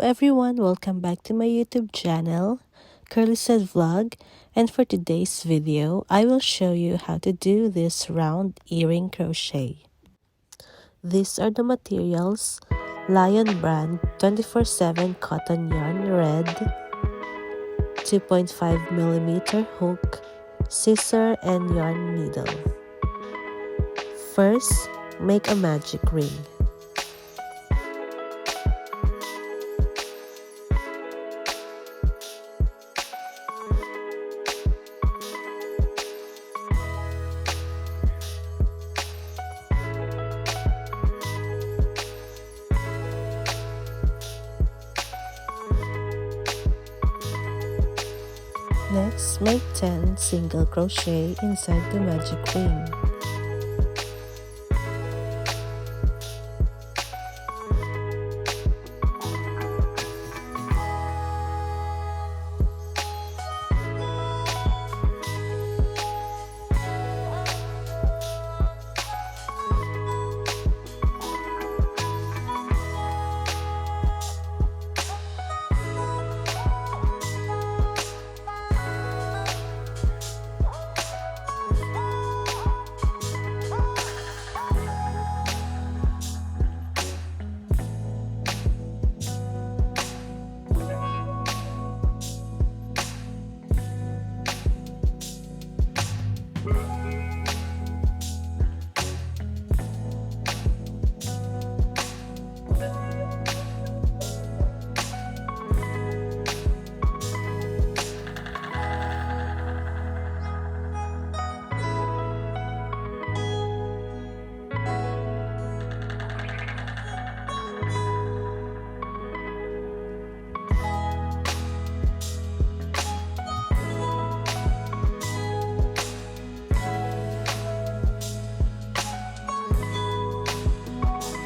everyone, welcome back to my YouTube channel, Curlyzhed Vlog, and for today's video, I will show you how to do this round earring crochet. These are the materials: Lion brand 24/7 cotton yarn red, 2.5mm hook, scissor, and yarn needle. First, make a magic ring. Next, make 10 single crochet inside the magic ring.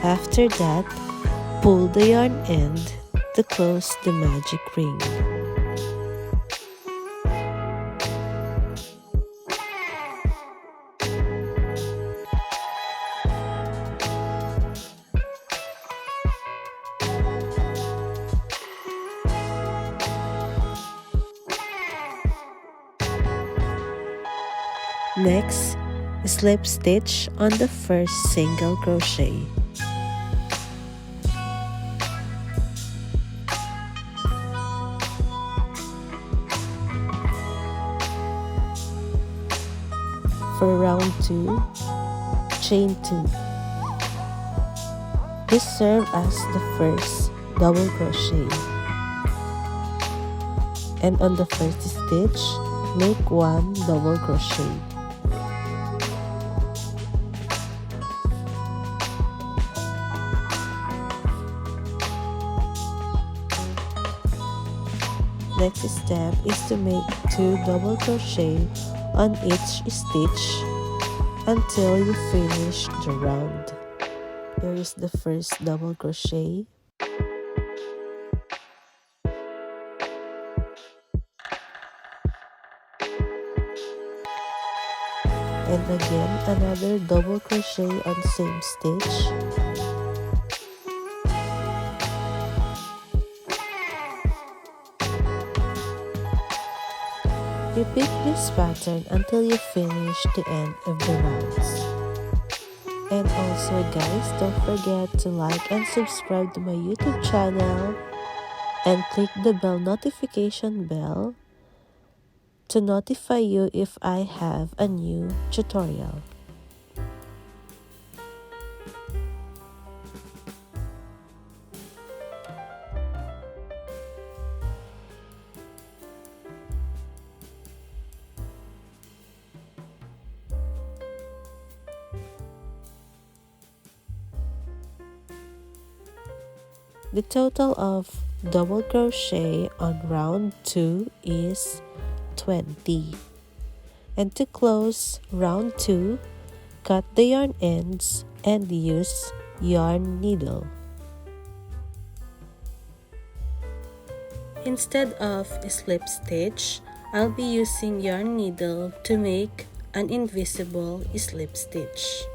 After that, pull the yarn end to close the magic ring. Next, slip stitch on the first single crochet. For round 2, chain 2. This serves as the first double crochet. And on the first stitch, make 1 double crochet. Next step is to make 2 double crochet on each stitch until you finish the round. Here is the first double crochet. And again another double crochet on same stitch. Repeat this pattern until you finish the end of the rounds. And also guys, don't forget to like and subscribe to my YouTube channel and click the bell notification bell to notify you if I have a new tutorial. The total of double crochet on round 2 is 20. And to close round 2, cut the yarn ends and use yarn needle. Instead of slip stitch, I'll be using yarn needle to make an invisible slip stitch.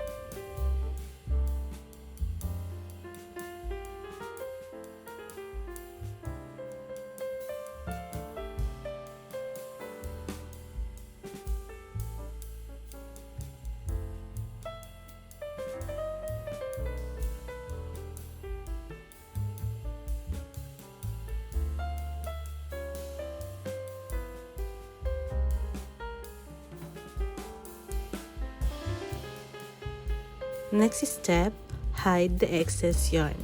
Next step, hide the excess yarn.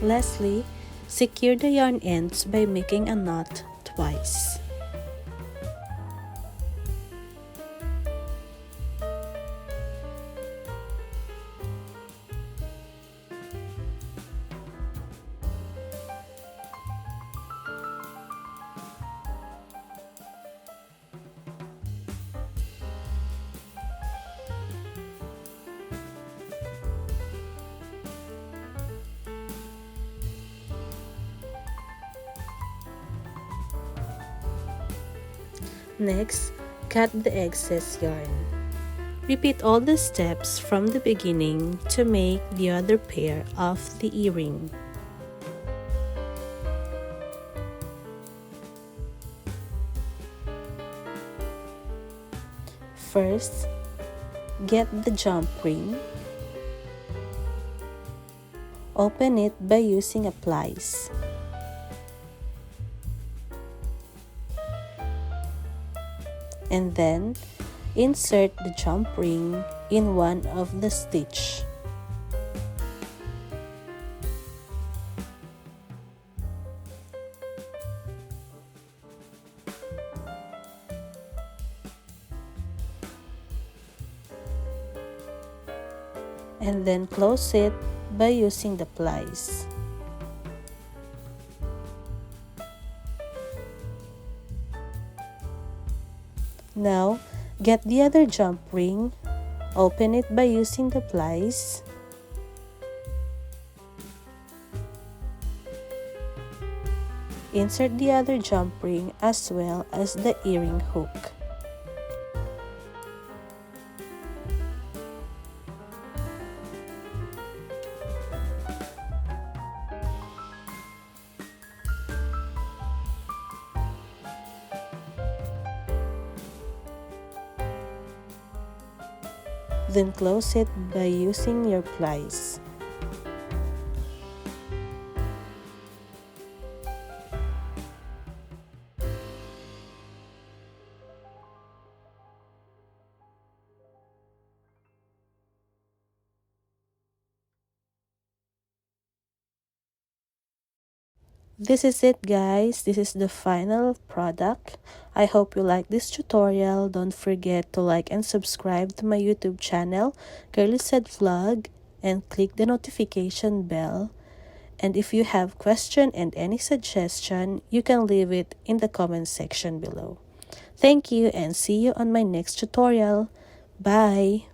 Lastly, secure the yarn ends by making a knot twice. Next, cut the excess yarn. Repeat all the steps from the beginning to make the other pair of the earring. First, get the jump ring. Open it by using a pliers. And then, insert the jump ring in one of the stitch. And then close it by using the pliers. Now, get the other jump ring, open it by using the pliers, insert the other jump ring as well as the earring hook. Then close it by using your pliers. This is it, guys. This is the final product. I hope you like this tutorial. Don't forget to like and subscribe to my YouTube channel, Curlyzhedvlog, and click the notification bell. And if you have question and any suggestion, you can leave it in the comment section below. Thank you and see you on my next tutorial. Bye!